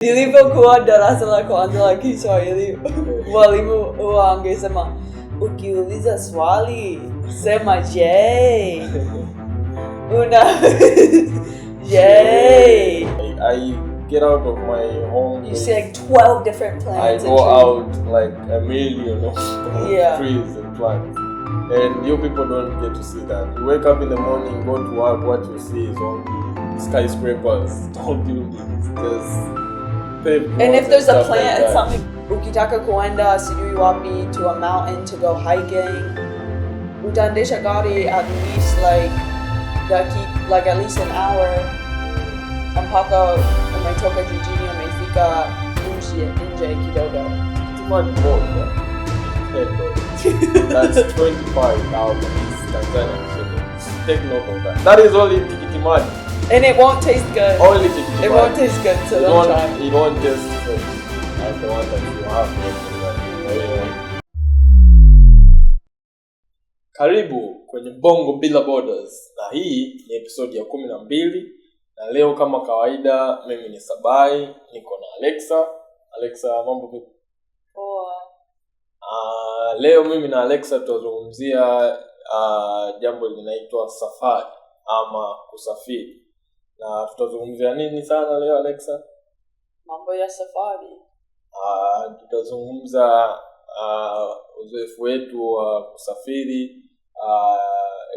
Nilipokuwa darasa la kwanza la Kiswahili, walimu huwa angesema ukiuliza swali sema je. Je. I get out of my home. You see like 12 different plants. I go out like a million of trees and plants. And you people don't get to see that. You wake up in the morning, go to work, what you see is only skyscrapers, tall buildings, just and if there's a plant and something, ukitaka kuenda sijui wapi to a mountain to go hiking, utaendesha gari at least like at least an hour mpaka umetoka jijini umefika nje kidogo. Too much more, that's 25,000 Tanzanian shillings. Take note of that. That is only tikiti maji. And it won't taste good. Only tikiti maji. It won't taste good, so don't try. It won't taste good. Like the one that you have. Karibu kwenye Bongo Bila Borders. Na hii ni episode ya 12. Na leo kama kawaida mimi ni Sabai, niko na Alexa. Alexa, mambo vipi? Poa. Leo mimi na Alexa tutazungumzia jambo linaitwa safari ama kusafiri. Na tutazungumzia nini sana leo Alexa? Mambo ya safari. Tutazungumza uzoefu wetu wa kusafiri,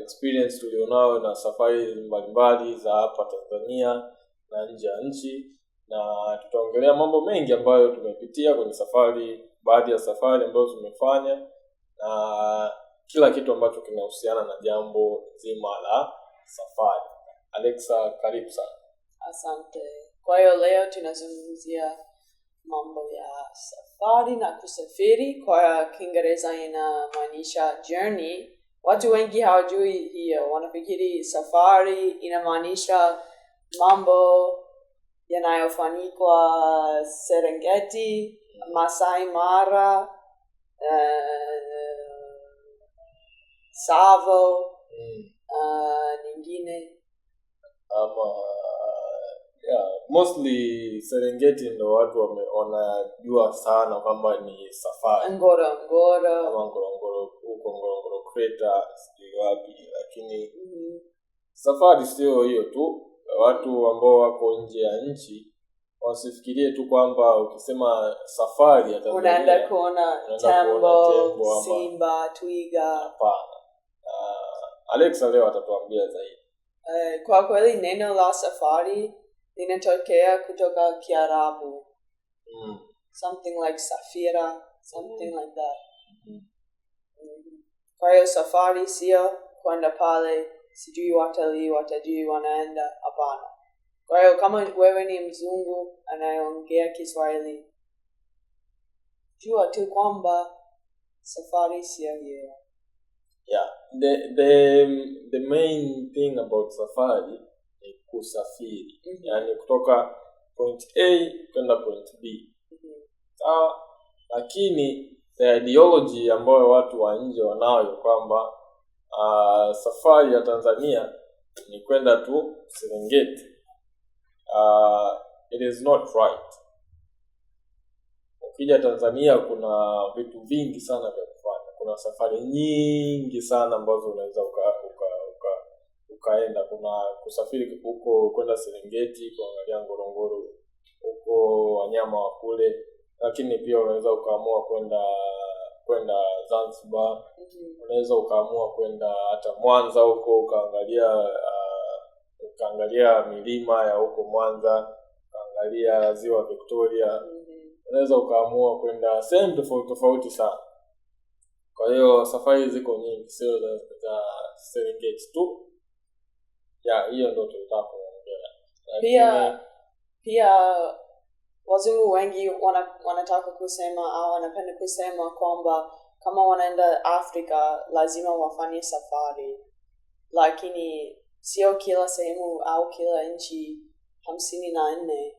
experience tulionao na safari mbalimbali za hapa Tanzania na nje ya nchi, na tutaongelea mambo mengi ambayo tumepitia kwenye safari, baadhi ya safari ambazo tumefanya na kila kitu ambacho kinahusiana na jambo zima la safari. Alexa, karibu sana. Asante. Kwa hiyo leo tunazungumzia mambo ya safari na kusafiri. Kwa Kiingereza inamaanisha journey. Watu wengi hawajui hiyo. Wanafikiri safari inamaanisha mambo yanayofanyika Serengeti, Masai Mara, Savo, nyingine. Mostly Serengeti ndo watu wanajua sana kwamba ni safari. Ngorongoro huko Kwetu sio wapi, lakini safari sio hiyo tu. Watu ambao wako nje ya nchi wasifikirie tu kwamba ukisema safari ya unaenda kuona tembo, simba, twiga. Hapana. Alexa leo atatuambia zaidi. Kwa kweli neno la safari linatokea kutoka Kiarabu. Something like safira, something like that. Kwa hiyo safari sio kwenda pale sijui watalii watajui wanaenda, hapana. Kwa hiyo kama wewe ni mzungu anayeongea Kiswahili, jua tu kwamba safari sio hiyo. Yeah, the main thing about safari ni kusafiri. Yani kutoka point A kwenda point B. Sawa, lakini the ideology ambayo watu wa nje wanayo kwamba safari ya Tanzania ni kwenda tu Serengeti. It is not right. Ukija Tanzania kuna vitu vingi sana vya kufanya. Kuna safari nyingi sana ambazo unaweza ukaenda. Kuna kusafiri huko kwenda Serengeti kuangalia Ngorongoro, huko wanyama wa kule, lakini pia unaweza ukaamua kwenda Zanzibar. Unaweza ukaamua kwenda hata Mwanza huko ukaangalia milima ya huko Mwanza, ukaangalia ziwa Victoria. Unaweza ukaamua kwenda sehemu tofauti sana. Kwa hiyo safari ziko nyingi, sio za Serengeti tu. Hiyo ndio tunataka kuongea. Pia wazungu wengi wanataka kusema au wanapenda kusema kwamba kama wanaenda Afrika lazima wafanye safari. Lakini sio kila sehemu au kila nchi 54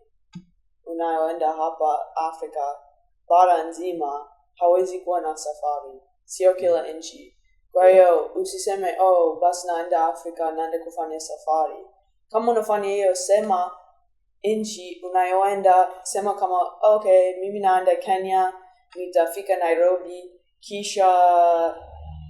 unayoenda hapa Afrika bara nzima hawezi kuwa na safari. Sio kila nchi. Kwa hiyo usiseme basi naenda Afrika naenda kufanya safari. Kama unafanya hiyo sema nchi unayoenda, sema kama okay, mimi naenda Kenya, nitafika Nairobi, kisha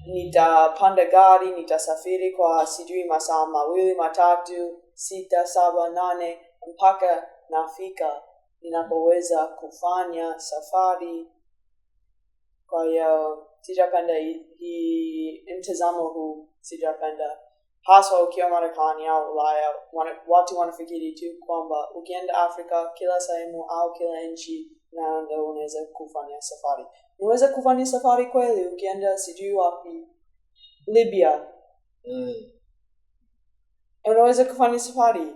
nitapanda gari, nitasafiri kwa sijui masaa 2, 3, 6, 7, 8 mpaka nafika ninapoweza kufanya safari. Kwa hiyo sijapenda hii mtazamo huu, sijapenda. Haswa ukiwa Marekani au Ulaya, watu wanafikiri tu kwamba ukienda Afrika kila sehemu au kila nchi na ndio unaweza kufanya safari. Unaweza kufanya safari kweli ukienda sijui wapi, Libya. Unaweza kufanya safari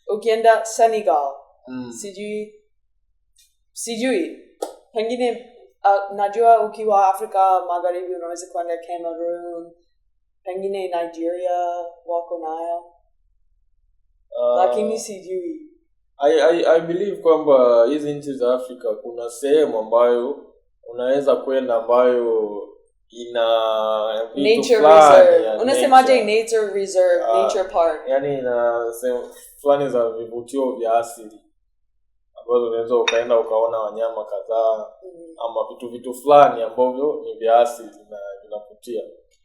ukienda Senegal. Sijui. Pengine najua ukiwa Afrika Magharibi unaweza kwenda Cameroon, pengine Nigeria wako nayo. Lakini sijui. I believe kwamba hizi nchi za Afrika kuna sehemu ambayo unaweza kwenda ambayo ina nature reserve. Unasemaje nature reserve, nature park? Yani ina sehemu fulani za vivutio vya asili ambazo unaweza ukaenda ukaona wanyama kadhaa ama vitu fulani ambavyo ni vya asili na vinavutia.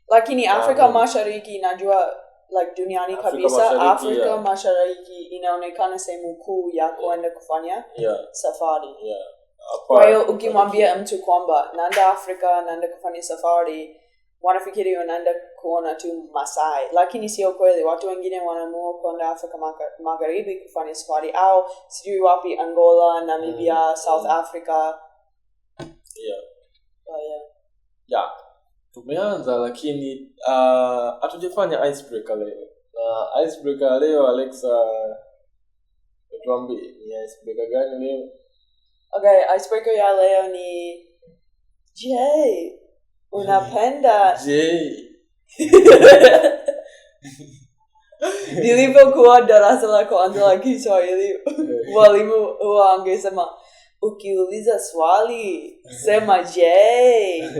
Lakini Afrika Mashariki najua like duniani kabisa Afrika Mashariki inaonekana sehemu kuu ya kwenda kufanya safari. Kwa hiyo ukimwambia mtu kwamba naenda Afrika, naenda kufanya safari, wanafikiri wanaenda kuona tu Masai, lakini sio kweli. Watu wengine wanaamua kwenda Afrika Magharibi kufanya safari au sijui wapi, Angola, Namibia, South Africa. Tumeanza lakini hatujafanya icebreaker leo. Icebreaker leo Alexa, tuambie ni icebreaker gani leo? Okay, icebreaker ya leo ni je, unapenda nilipokuwa darasa la kwanza la Kiswahili, walimu huwa angesema ukiuliza swali sema je.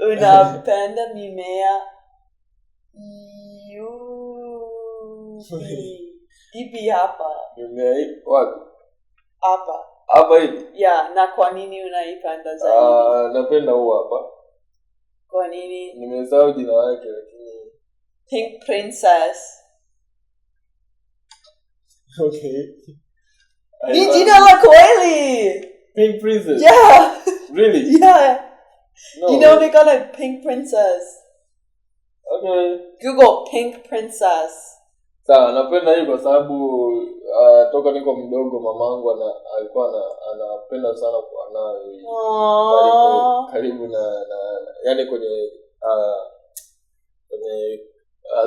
Unapenda mimea ipi hapa? Mimea wapi? Hapa hivi? Yeah, na kwa nini unaipenda zaidi? Napenda huu hapa. Kwa nini? Nimesahau jina lake lakini Pink Princess. Okay. Ni jina la kweli. Pink Princess? Yeah. Really? Yeah. No. Inaonekana Pink Princess. Okay. Google Pink Princess. Sawa, napenda hii kwa sababu toka niko mdogo mamangu alikuwa anapenda sana kuwa nayo karibu na yani kwenye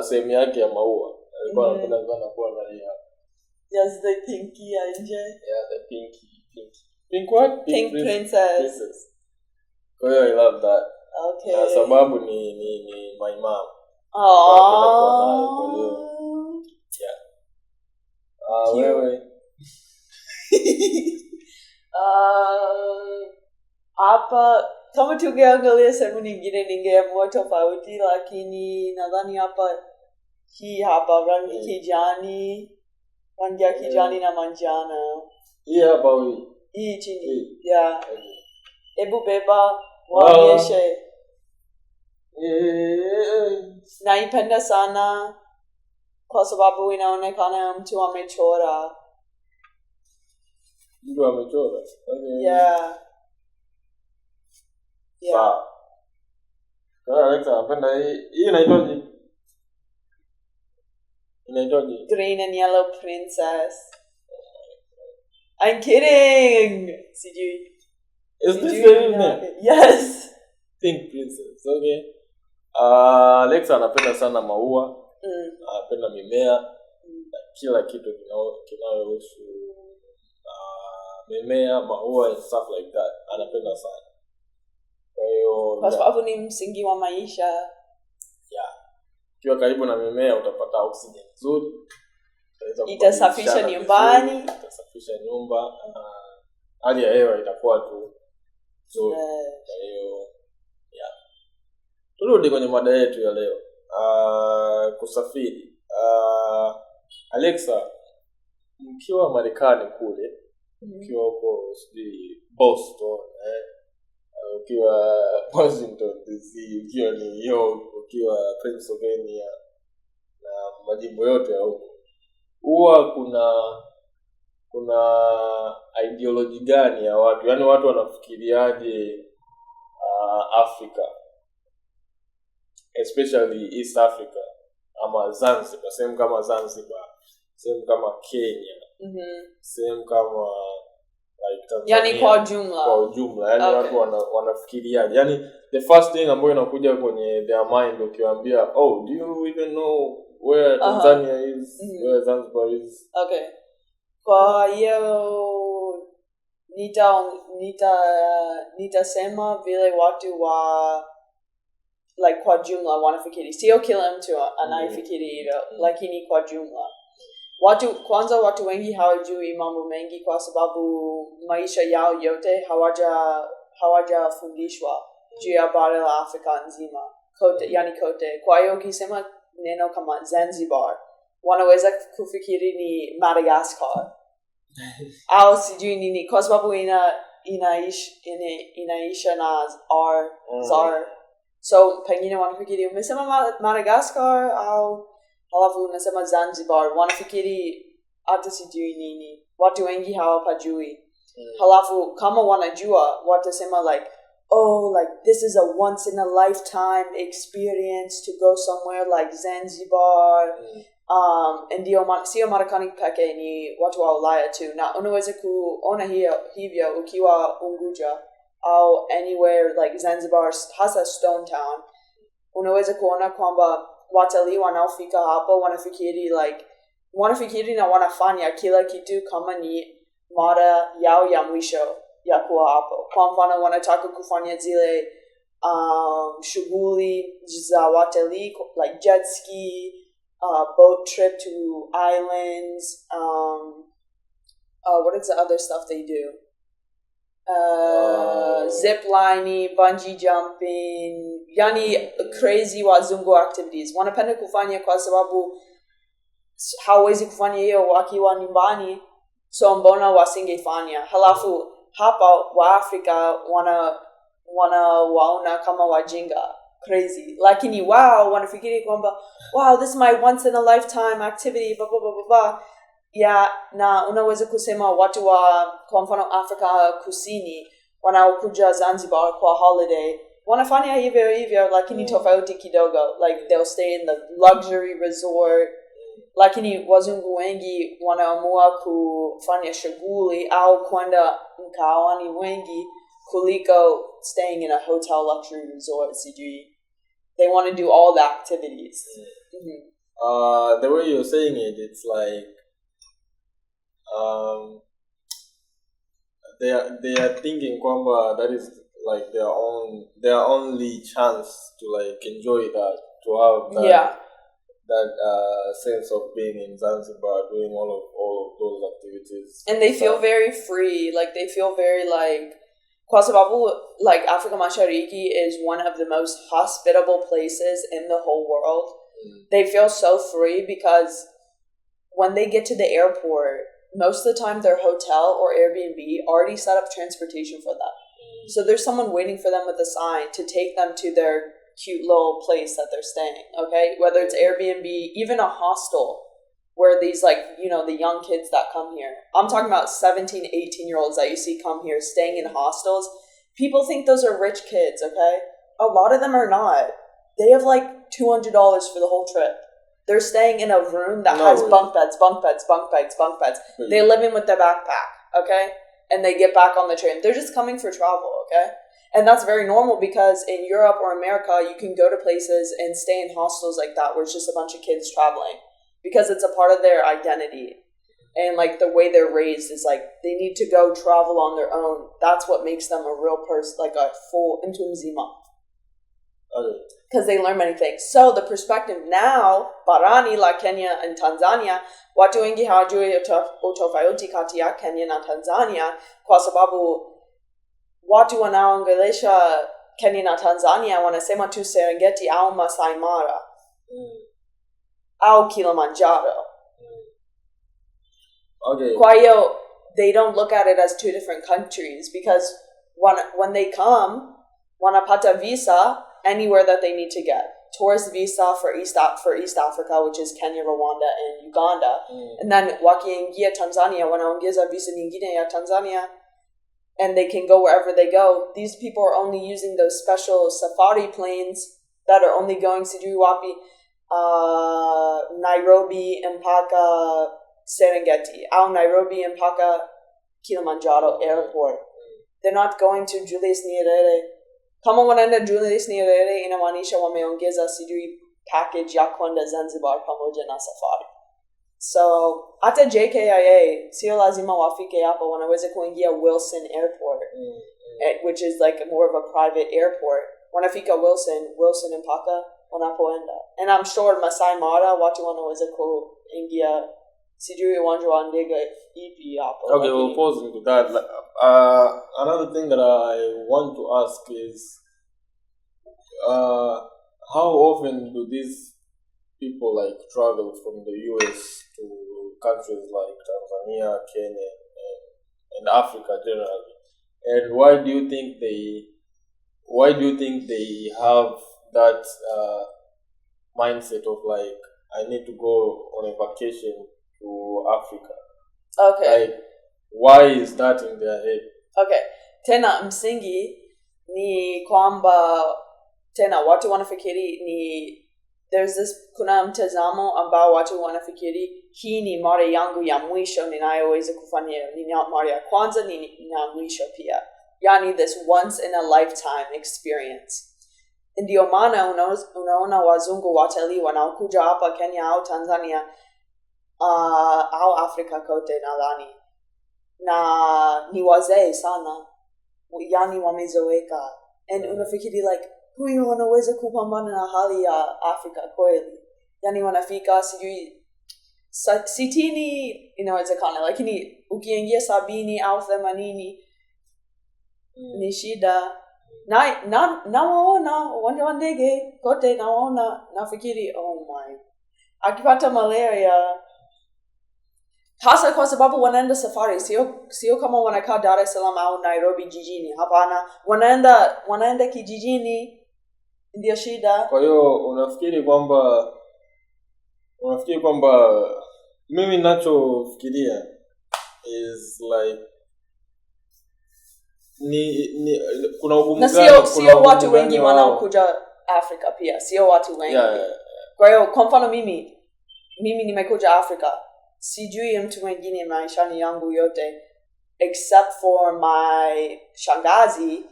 sehemu yake ya maua. Alikuwa anapenda sana kuwa na hiyo. Yes, the pinky nje. Yeah, the pinky. Pink what? Pink Princess. Kwa hiyo I love that. Okay. Na sababu ni my mom. Wewe hapa kama tungeangalia sehemu nyingine ningeamua tofauti, lakini nadhani hapa hii hapa rangi kijani, rangi ya kijani na manjano. Hii hapa hii chini. Yeah. Ebu beba waonyeshe. Naipenda sana kwa sababu inaonekana mtu amechora. Mtu amechora? Okay. Yeah. Sawa. Kwa Alexa napenda hii. Hii inaitwaje? Green and Yellow Princess. I'm kidding. Sijui. Is this the name? Yes. Pink Princess. Okay. Alexa anapenda sana maua. Anapenda mimea na kila kitu kinayohusu mimea, maua and stuff like that. Anapenda sana. Kwa hiyo kwa sababu ni msingi wa maisha. Yeah. Ukiwa karibu na mimea utapata oxygen nzuri. Itasafisha nyumbani, itasafisha nyumba, hali ya hewa itakuwa tu nzuri. Kwa hiyo turudi kwenye mada yetu ya leo. kusafiri. Alexa, mkiwa Marekani kule, mkiwa huko sijui Boston, ukiwa Washington DC, ukiwa New York, ukiwa Pennsylvania na majimbo yote ya huko, huwa kuna ideology gani ya watu? Yaani watu wanafikiriaje Africa, especially East Africa ama Zanzibar, sehemu kama Zanzibar, sehemu kama Kenya, sehemu kama like Tanzania, yani kwa ujumla yani okay. Watu wanafikiriaje? Yani the first thing ambayo inakuja kwenye their mind ukiwaambia, oh, do you even know where Tanzania is, where Zanzibar is? Okay. Kwa hiyo nitasema vile watu wa like kwa jumla wanafikiri, sio kila mtu anafikiri hivyo, lakini kwa jumla watu wengi hawajui mambo mengi kwa sababu maisha yao yote hawajafundishwa juu ya bara la Afrika nzima kote, yani kote. Kwa hiyo ukisema neno kama Zanzibar, wanaweza kufikiri ni Madagascar au sijui nini, kwa sababu inaisha na zar. So pengine wanafikiri umesema Madagascar au halafu unasema Zanzibar, wanafikiri hata sijui nini. Watu wengi hawapajui. Halafu kama wanajua watasema like, oh, like this is a once in a lifetime experience to go somewhere like Zanzibar. Ndio sio Marekani pekee, ni watu wa Ulaya tu, na unaweza kuona hivyo ukiwa Unguja au anywhere like Zanzibar, hasa Stone Town. Unaweza kuona kwamba watalii wanaofika hapo wanafikiri na wanafanya kila kitu kama ni mara yao ya mwisho ya kuwa hapo. Kwa mfano wanataka kufanya zile shughuli za watalii like jet ski, boat trip to islands, what is the other stuff they do? Zip lining, bungee jumping, yani crazy wazungu activities. Wanapenda kufanya kwa sababu hawezi kufanya hiyo wakiwa nyumbani, so mbona wasingefanya? Halafu hapa Waafrika waona kama wajinga, crazy, lakini wao wanafikiri kwamba wow, this is my once in a lifetime activity, blah blah blah blah. Na unaweza kusema watu wa kwa mfano Afrika Kusini wanaokuja Zanzibar kwa holiday wanafanya hivyo lakini tofauti kidogo, like they'll stay in the luxury resort, lakini wazungu wengi wanaamua kufanya shughuli au kwenda mkawani wengi kuliko staying in a hotel luxury resort, sijui. They want to do all the activities. The way you're saying it, it's like they are thinking kwamba that is like their only chance to like enjoy that, to have that sense of being in Zanzibar, doing all of those activities, and they feel very free, like they feel very like, kwa sababu like Afrika Mashariki is one of the most hospitable places in the whole world. They feel so free because when they get to the airport, most of the time their hotel or Airbnb already set up transportation for them. So there's someone waiting for them with a sign to take them to their cute little place that they're staying, okay? Whether it's Airbnb, even a hostel where these like, you know, the young kids that come here. I'm talking about 17, 18-year-olds that you see come here staying in hostels. People think those are rich kids, okay? A lot of them are not. They have like $200 for the whole trip. They're staying in a room that has bunk beds. Really? They live in with their backpack, okay? And they get back on the train. They're just coming for travel, okay? And that's very normal because in Europe or America, you can go to places and stay in hostels like that where it's just a bunch of kids traveling because it's a part of their identity. And like the way they're raised is like they need to go travel on their own. That's what makes them a real person, like a full mzima. Because they learn many things. So the perspective now, barani la Kenya and Tanzania, watu wengi hawajui utofauti kati ya Kenya na Tanzania kwa sababu watu wanaongelesha Kenya na Tanzania wanasema tu Serengeti au Masai Mara. au Kilimanjaro. Okay. Kwa hiyo, they don't look at it as two different countries because when they come, wanapata visa anywhere that they need to get. Tourist visa for East Africa, which is Kenya, Rwanda, and Uganda. And then wakiingia Tanzania, wanaongeza visa nyingine ya Tanzania, and they can go wherever they go. These people are only using those special safari planes that are only going sijui wapi, Nairobi mpaka Serengeti, au Nairobi mpaka Kilimanjaro airport. They're not going to Julius Nyerere. Kama wanaenda Julius Nyerere inamaanisha wameongeza sijui package ya kwenda Zanzibar pamoja na safari. So, hata JKIA, sio lazima wafike hapo, wanaweza kuingia Wilson Airport, which is like more of a private airport. Wanafika Wilson mpaka wanapoenda. And I'm sure Masai Mara, watu wanaweza kuingia sijui uwanja wa ndege ipi hapo. Okay, we'll pause into that. Another thing that I want to ask is, how often do these people like travel from the US to countries like Tanzania, Kenya, and Africa generally? And why do you think they have that mindset of like, I need to go on a vacation to Africa? Okay. Like, why is that in their head? Okay. Tena msingi ni kwamba tena watu wanafikiri ni kuna mtazamo ambao watu wanafikiri hii ni mara yangu ya mwisho ninayoweza kufanya, ni mara ya kwanza ni na mwisho pia. Yani this once in a lifetime experience. Ndio maana unaona wazungu watalii wanaokuja hapa Kenya au Tanzania au Afrika kote nadhani, na ni wazee sana, yani wamezoeka, and unafikiri like huyu wanaweza kupambana na hali ya Afrika kweli? Yani wanafika sijui 60 inawezekana, lakini ukiingia 70 au 80 ni shida. Nawaona uwanja wa ndege kote, nawaona, nafikiri oh my, akipata malaria, hasa kwa sababu wanaenda safari, sio kama wanakaa Dar es Salaam au Nairobi jijini. Hapana, wanaenda kijijini, ndio shida. Kwa hiyo unafikiri kwamba mimi ninachofikiria is like ni kuna ugumu gani? Na sio watu wengi wanaokuja Afrika pia, sio watu wengi. Yeah. Kwa hiyo kwa mfano mimi nimekuja Afrika, sijui mtu mwingine maishani yangu yote except for my shangazi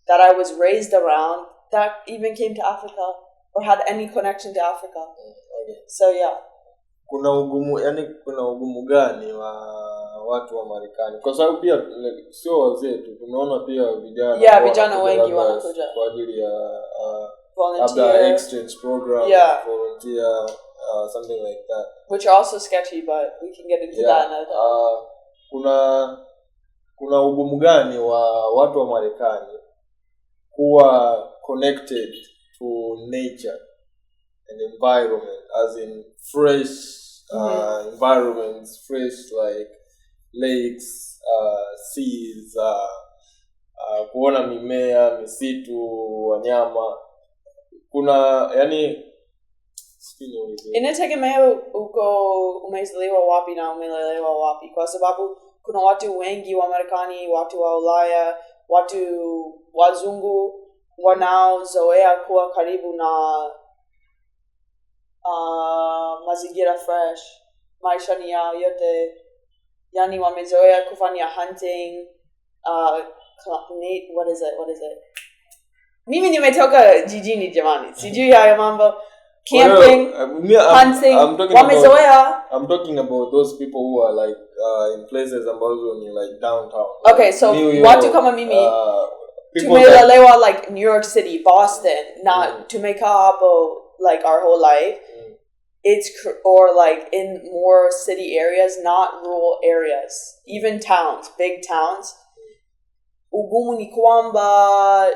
that I was raised around that even came to Africa or had any connection to Africa. Okay. So yeah. Kuna ugumu gani wa watu wa Marekani? Kwa sababu pia sio wazee tu, tumeona pia vijana. Yeah, vijana wengi wanakuja kwa ajili ya volunteer exchange program, volunteer, something like that, which are also sketchy, but we can get into that another time. Kuna ugumu gani wa watu wa Marekani kuwa connected to nature and environment, as in fresh environments, fresh like lakes, seas, kuona mimea, misitu, wanyama? Kuna inategemea uko umezaliwa wapi na umelelewa wapi, kwa sababu kuna watu wengi wa Marekani, watu wa Ulaya, watu wazungu wanaozoea kuwa karibu na mazingira fresh maishani yao yote. Yani wamezoea kufanya hunting, what is it? Mimi nimetoka jijini jamani, sijui hayo mambo. Camping, hunting, wamezoea. I'm talking about those people who are like in places ambazo ni like downtown. Okay, so watu kama mimi tumelelewa like New York City, Boston, not tumeka hapo like our whole life. Or like in more city areas, not rural areas, even towns, big towns. Ugumu ni kwamba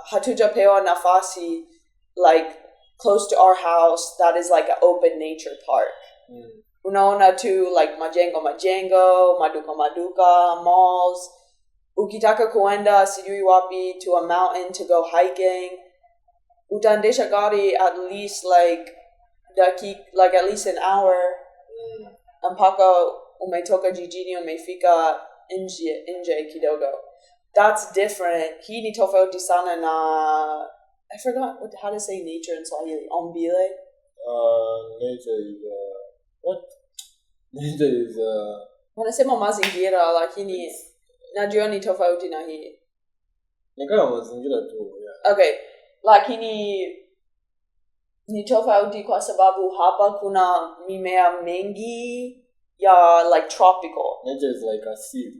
hatujapewa nafasi like close to our house that is like an open nature park. Unaona tu like majengo, maduka, malls. Ukitaka kuenda sijui wapi to a mountain to go hiking. Utaendesha gari at least like at least an hour. Mpaka umetoka jijini umefika nje kidogo. That's different. Hii ni tofauti sana na I forgot how to say nature in Swahili. Ombile? Nature is what? Nature is wanasema mazingira lakini najua ni tofauti na hii. Ni kama mazingira tu. Yeah. Okay. Lakini ni tofauti kwa sababu hapa kuna mimea mengi ya like tropical. Nature is like a seed.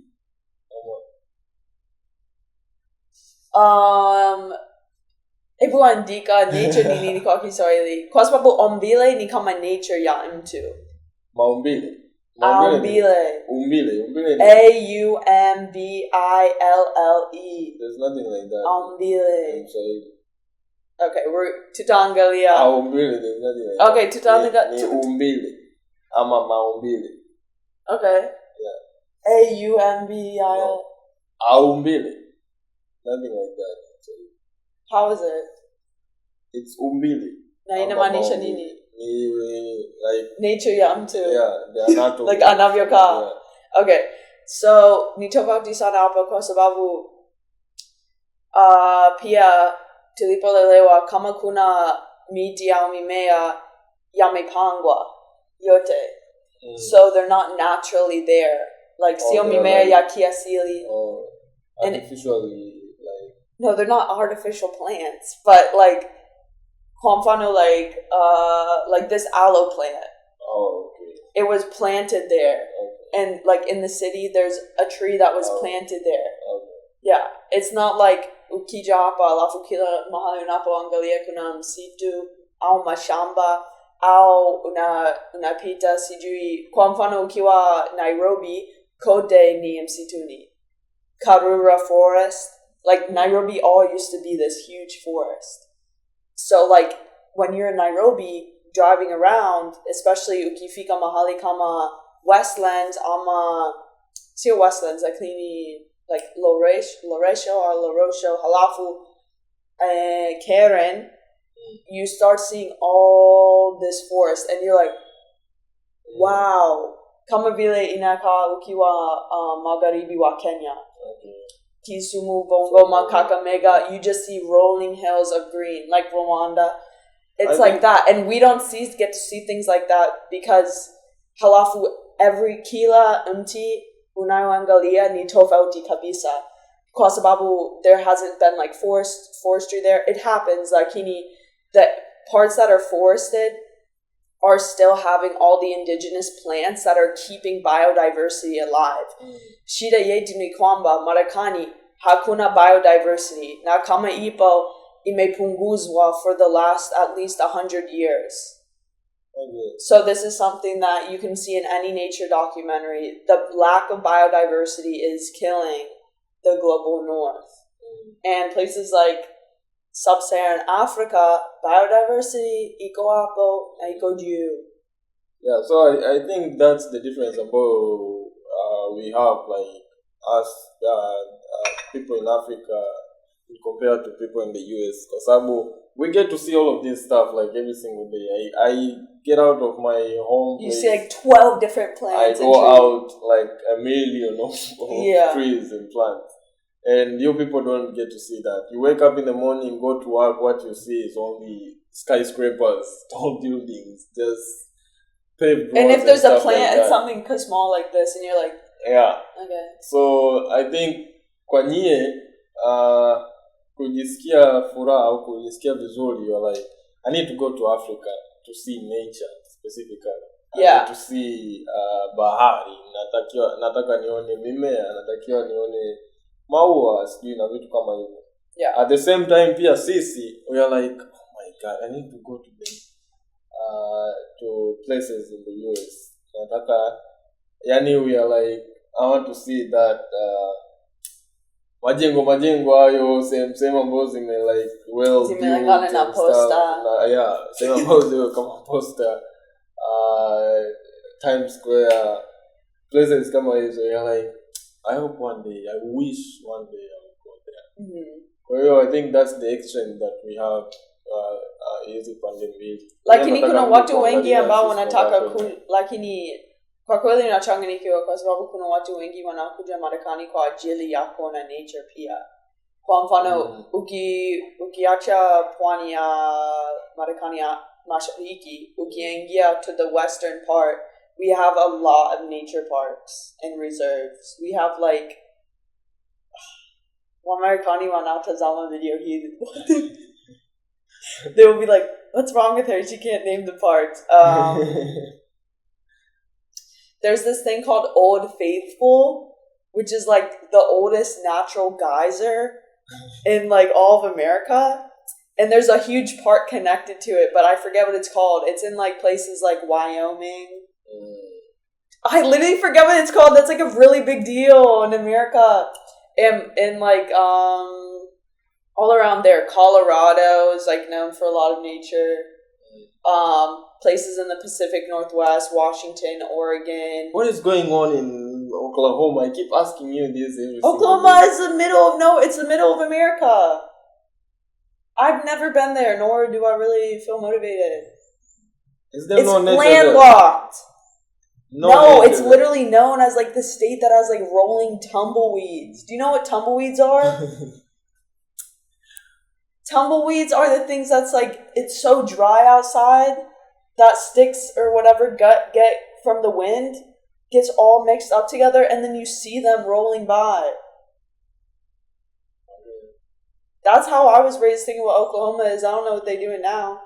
Hebu andika nature ni nini kwa Kiswahili? Kwa sababu ombile ni kama nature ya mtu. Maumbile. Umbile. Umbile. Aumbile. There's nothing like that. Umbile. Swahili. Okay, tutaangalia. Umbile, there's nothing like that. Okay, tutaangalia. Ni umbile. Ama maumbile. Okay. Yeah. Aumbile. Aumbile. Nothing like that. How is it? It's umbile. Na inamaanisha nini? Like nature ya mtu. Yeah, the anatomy. Like anavyokaa. Yeah. Okay. So, ni tofauti sana hapa kwa sababu pia tulipolelewa kama kuna miti au mimea yamepangwa yote. So they're not naturally there. Like sio mimea ya kiasili. Artificially like no, they're not artificial plants, but like kwa mfano like this aloe plant. Oh, okay. It was planted there. Okay. And like in the city there's a tree that was planted there. Okay. Yeah, it's not like ukija hapa alafu kila mahali unapoangalia kuna msitu au mashamba au unapita sijui kwa mfano ukiwa Nairobi kote ni msituni. Karura forest, like Nairobi all used to be this huge forest. So like when you're in Nairobi driving around, especially ukifika mahali kama Westlands ama sio Westlands, Lakini, like Loresho or Lorosho, halafu Karen, you start seeing all this forest and you're like, wow. Kama vile inakaa ukiwa Magharibi wa Kenya. Kisumu, Bongo, Kakamega, you just see rolling hills of green, like Rwanda. It's like that. And we don't get to see things like that because halafu every kila mti unayoangalia ni tofauti kabisa. Kwa sababu there hasn't been like forestry there. It happens, lakini the parts that are forested are still having all the indigenous plants that are keeping biodiversity alive. Shida yetu ni kwamba Marekani hakuna biodiversity na kama ipo imepunguzwa for the last at least 100 years. Okay. So this is something that you can see in any nature documentary. The lack of biodiversity is killing the global north. And places like Sub-Saharan Africa, biodiversity, iko hapo, na iko juu. Yeah, so I think that's the difference about we have like us people in Africa compared to people in the US. Because we get to see all of this stuff like every single day. I get out of my home. You see like 12 different plants. I go out like a million of trees and plants. And you people don't get to see that. You wake up in the morning, go to work, what you see is only skyscrapers, tall buildings, just paved roads. And if there's a plant like and something small like this, and you're like, yeah. Okay. So I think kwa nyie, kujisikia furaha au kujisikia vizuri, you're like, I need to go to Africa to see nature specifically. I need to see bahari, nataka nione mimea, natakiwa nione maua, sijui na vitu kama hivyo. Yeah. At the same time pia sisi we are like, oh my god, I need to go to places in the US. Nataka we are like, I want to see that majengo hayo sehemu ambazo zime like well zimelingana na posta sehemu ambazo ziko kama posta Times Square places kama hizo like I hope one day I wish one day I would go there. Kwa hiyo I think that's the extreme that we have hizi pande mbili. Lakini kuna watu wengi ambao wanataka lakini kwa kweli nachanganyikiwa kwa sababu kuna watu wengi wanakuja Marekani kwa ajili ya kuona nature pia. Kwa mfano ukiacha pwani ya Marekani ya Mashariki, ukiingia to the western part, we have a lot of nature parks and reserves. We have like Wamarekani wanatazama video hii. They will be like, what's wrong with her? She can't name the parks. There's this thing called Old Faithful, which is like the oldest natural geyser in like all of America. And there's a huge park connected to it, but I forget what it's called. It's in like places like Wyoming. I literally forget what it's called. That's like a really big deal in America. And like all around there, Colorado is like known for a lot of nature. Places in the Pacific Northwest, Washington, Oregon. What is going on in Oklahoma? I keep asking you this every Oklahoma is the middle of it's the middle of America. I've never been there, nor do I really feel motivated. Is there it's no nature landlocked. No, it's there. Literally known as like the state that has like rolling tumbleweeds. Do you know what tumbleweeds are? Tumbleweeds are the things that's like, it's so dry outside that sticks or whatever get from the wind gets all mixed up together, and then you see them rolling by. That's how I was raised thinking what Oklahoma is. I don't know what they're doing now.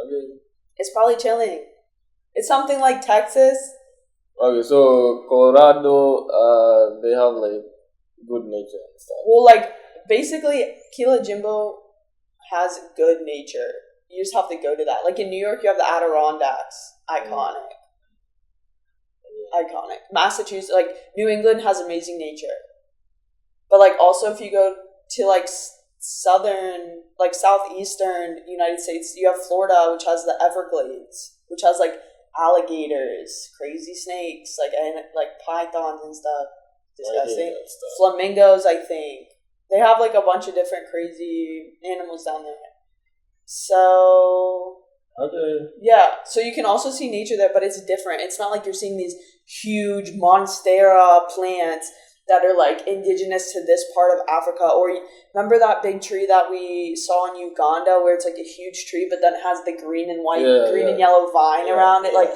Okay. It's probably chilling. It's something like Texas. Okay, so Colorado, they have like good nature and stuff. Well, like basically, Kila Jimbo has good nature. You just have to go to that. Like in New York, you have the Adirondacks. Iconic. Iconic. Massachusetts, like New England has amazing nature. But like also if you go to like southern, like southeastern United States, you have Florida, which has the Everglades, which has like alligators, crazy snakes, like pythons and stuff. Disgusting. Flamingos, I think. They have like a bunch of different crazy animals down there. So okay. Yeah, so you can also see nature there, but it's different. It's not like you're seeing these huge monstera plants that are like indigenous to this part of Africa. Or remember that big tree that we saw in Uganda where it's like a huge tree, but then it has the green and white, and yellow vine around it? Like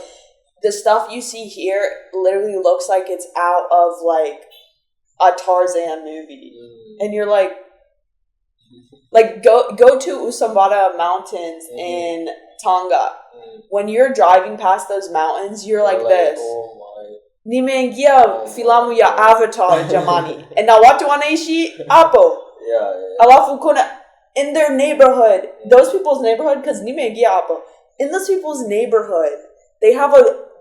the stuff you see here literally looks like it's out of like a Tarzan movie. And you're like go to Usambara Mountains in Tonga. When you're driving past those mountains, you're like this. Oh my. Nimeingia filamu ya Avatar jamani. And na watu wanaishi hapo. Yeah. Alafu kuna in their neighborhood, those people's neighborhood, because nimeingia hapo. In those people's neighborhood, they have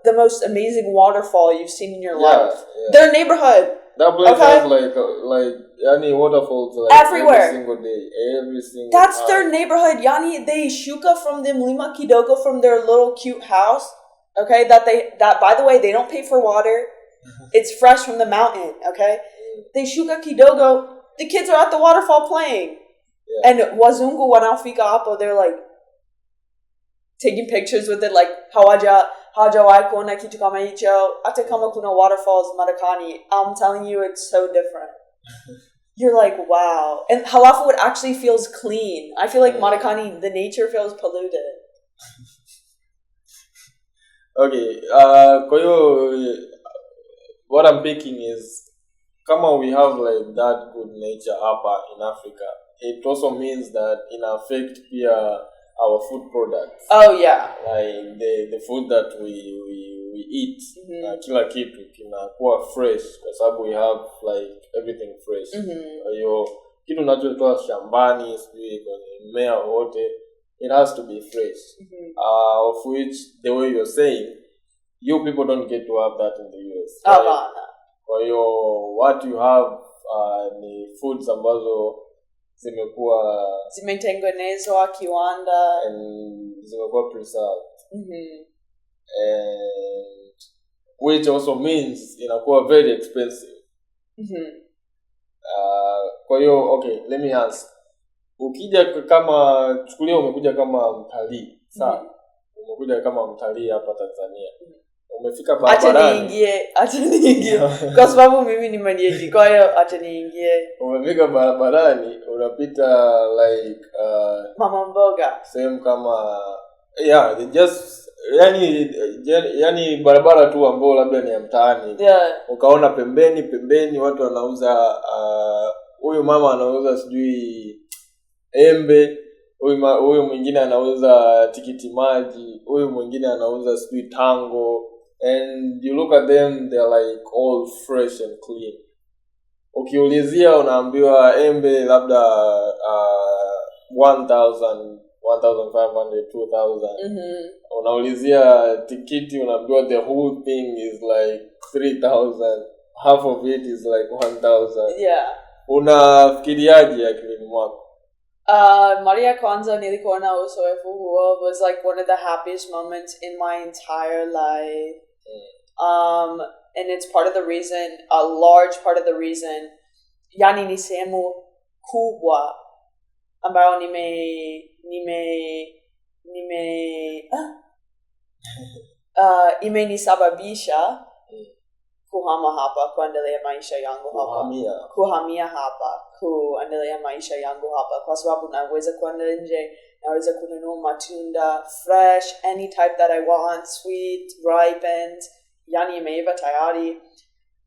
the most amazing waterfall you've seen in your life. Yeah. Their neighborhood. That place has like yani waterfalls like everywhere. Every single day. That's their neighborhood. Yani they shuka from the milima kidogo from their little cute house. Okay, that by the way, they don't pay for water. It's fresh from the mountain, okay? They shuka kidogo. The kids are at the waterfall playing. Yeah. And wazungu wanaofika hapo, they're like taking pictures with it, like hawajawahi kuona kitu kama hicho. Hata kama kuna waterfalls Marekani, I'm telling you, it's so different. You're like, wow. And halafu, it actually feels clean. I feel like Marekani, the nature feels polluted. Okay, kwa hiyo what I'm picking is kama we have like that good nature hapa in Africa, it also means that it affect pia our food products. Oh yeah. Like the food that we eat, kila kitu kinakuwa fresh kwa sababu we have like everything fresh. Kwa hiyo kitu unachotoa shambani, sijui kwenye mmea wote, it has to be fresh. Of which, the way you're saying, you people don't get to have that in the US. Right? For your what you have ni foods ambazo zimetengenezwa kiwanda and zimekuwa preserved. Mhm. And which also means inakuwa very expensive. Mhm. Kwa hiyo okay, let me ask. Ukija kama chukulia umekuja kama mtalii, sawa? Umekuja kama mtalii hapa Tanzania. Umefika barabarani. Acha niingie. Kwa sababu mimi ni mwenyeji, kwa hiyo acha niingie. Umefika barabarani, unapita like mama mboga. Same kama just yani barabara tu ambayo labda ni ya mtaani. Yeah. Ukaona pembeni watu wanauza huyu mama anauza sijui embe, huyu mwingine anauza tikiti maji, huyu mwingine anauza sijui tango, and you look at them, they're like all fresh and clean. Ukiulizia unaambiwa embe labda 1,000, 1,500, 2,000. Unaulizia tikiti unaambiwa the whole thing is like 3,000, half of it is like 1,000. Yeah. Unafikiriaje akilini mwako? Maria kwanza nilikuwa na uzoefu huo was like one of the happiest moments in my entire life. And it's part of the reason, a large part of the reason, yani ni sehemu kubwa ambayo imenisababisha kuhama hapa, kuendelea maisha yangu hapa. Kuhamia hapa, kuendelea maisha yangu hapa, kwa sababu naweza kwenda nje, naweza kununua matunda fresh, any type that I want, sweet, ripened, yani imeiva tayari,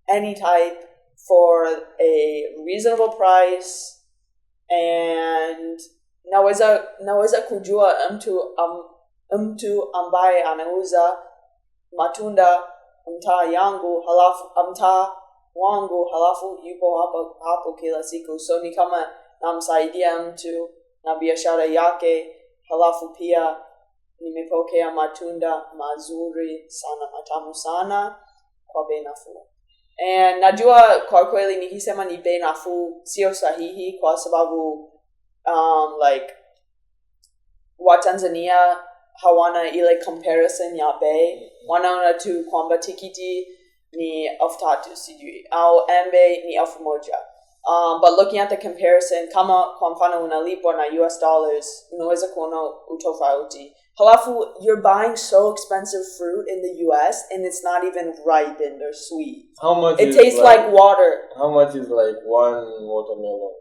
any type for a reasonable price, and naweza kujua mtu ambaye anauza matunda mtaa wangu halafu yupo hapo kila siku, so ni kama namsaidia mtu na biashara yake, halafu pia nimepokea matunda mazuri sana, matamu sana, kwa bei nafuu. And najua kwa kweli nikisema ni bei nafuu sio sahihi, kwa sababu like Watanzania hawana ile comparison ya bei. Wanaona tu kwamba tikiti ni 3,000 sijui au embe ni 1,000. But looking at the comparison, kama kwa mfano unalipwa na US dollars, unaweza kuona utofauti. Halafu, you're buying so expensive fruit in the US and it's not even ripened or sweet. How much it tastes like water. How much is like one watermelon?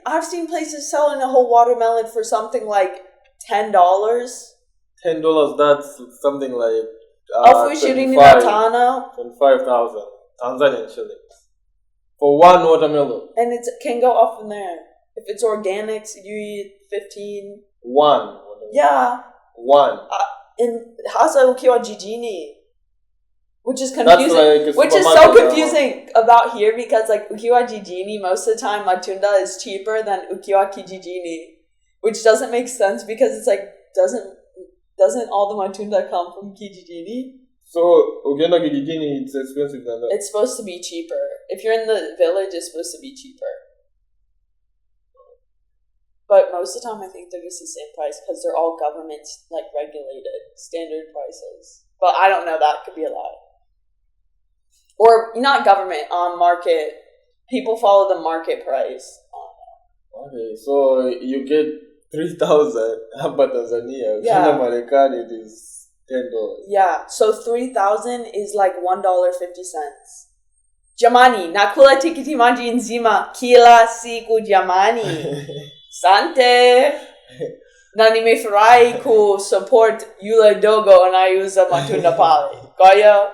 I've seen places selling a whole watermelon for something like $10. $10, that's something like 25,000 Tanzanian shillings for one watermelon. And it can go up from there. If it's organic, you eat 15. One. Yeah. One. In hasa ukiwa jijini, which is confusing. Like which is so confusing about here, because like ukiwa jijini, most of the time matunda is cheaper than ukiwa kijijini, which doesn't make sense because it's like doesn't all the matunda come from kijijini? So ukienda kijijini, it's expensive than that. It's supposed to be cheaper. If you're in the village, it's supposed to be cheaper. But most of the time, I think they're just the same price because they're all government like regulated standard prices. But I don't know. That could be a lie. Or not government, on market. People follow the market price. Okay, so you get 3,000 hapa Tanzania. Yeah. In Marekani, it is $10. Yeah, so 3,000 is like $1.50. Jamani, nakula tikiti maji nzima kila siku jamani. Sante. Na nimefurahi ku-support yule dogo anayeuza matunda pale. Kwa hiyo.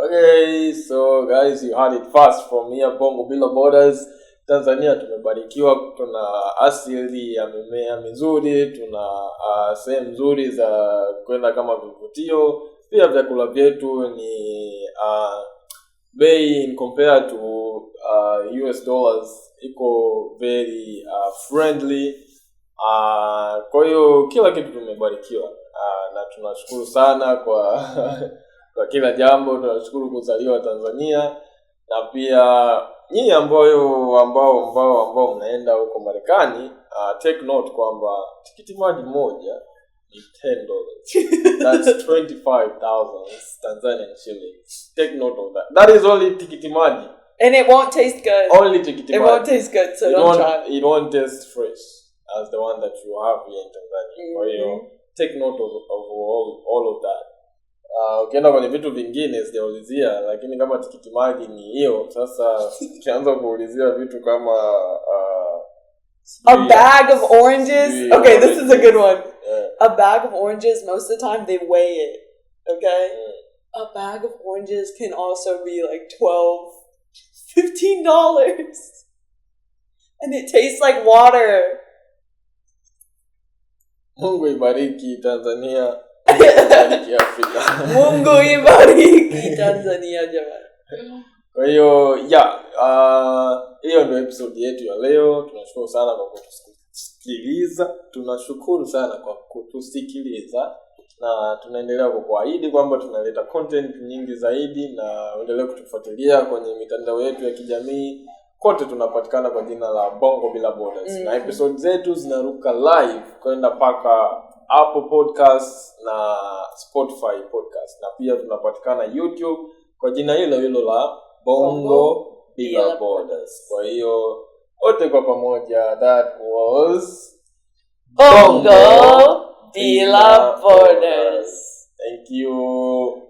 Okay, so guys, you heard it first from here, Bongo Bila Borders. Tanzania tumebarikiwa, tuna asili ya mimea mizuri, tuna sehemu nzuri za kwenda kama vivutio. Pia vyakula vyetu ni bei in compared to US dollars iko very friendly. Kwa hiyo kila kitu tumebarikiwa, na tunashukuru sana kwa kwa kila jambo. Tunashukuru kuzaliwa Tanzania, Na pia nyinyi ambao mnaenda huko Marekani, take note kwamba tikiti maji moja ni $10. That's 25,000 Tanzanian shillings. Take note of that. That is only tikiti maji. And it won't taste good. Only tikiti maji. It won't taste good, so don't try. It won't taste fresh as the one that you have here in Tanzania. Kwa hiyo take note of all of that. Ukienda kwenye vitu vingine sijaulizia, lakini kama tikiti maji ni hiyo, sasa ukianza kuulizia vitu kama a bag of oranges. Okay, this is a good one. Yeah. A bag of oranges, most of the time they weigh it. Okay? A bag of oranges can also be like $12-15. And it tastes like water. Mungu ibariki Tanzania. Kiafrika. Mungu ibariki Tanzania jamani. Kwa hiyo hiyo ndio episode yetu ya leo. Tunashukuru sana kwa kutusikiliza. Na tunaendelea kukuahidi kwamba tunaleta content nyingi zaidi, na endelea kutufuatilia kwenye mitandao yetu ya kijamii. Kote tunapatikana kwa jina la Bongo Bila Borders. Na episode zetu zinaruka live kwenda paka Apple Podcast na Spotify Podcast, na pia tunapatikana YouTube kwa jina hilo la Bongo Bila Borders. Kwa hiyo wote kwa pamoja, that was Bongo Bila Borders. Thank you.